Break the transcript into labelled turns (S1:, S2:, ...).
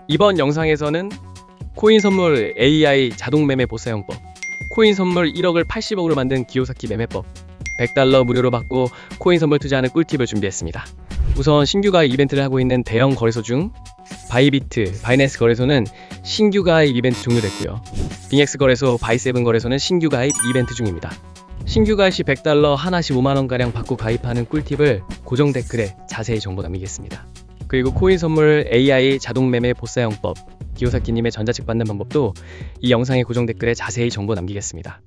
S1: 이번 영상에서는 코인 선물 AI 자동 매매 보사용법, 코인 선물 1억을 80억으로 만든 기요사키 매매법, 100달러 무료로 받고 코인 선물 투자하는 꿀팁을 준비했습니다. 우선 신규 가입 이벤트를 하고 있는 대형 거래소 중 바이비트, 바이낸스 거래소는 신규 가입 이벤트 종료됐고요. 빙엑스 거래소, 바이세븐 거래소는 신규 가입 이벤트 중입니다. 신규 가입 시 100달러 하나씩 5만원가량 받고 가입하는 꿀팁을 고정 댓글에 자세히 정보 남기겠습니다. 그리고 코인 선물 AI 자동 매매 보사용법, 기요사키님의 전자책 받는 방법도 이 영상의 고정 댓글에 자세히 정보 남기겠습니다.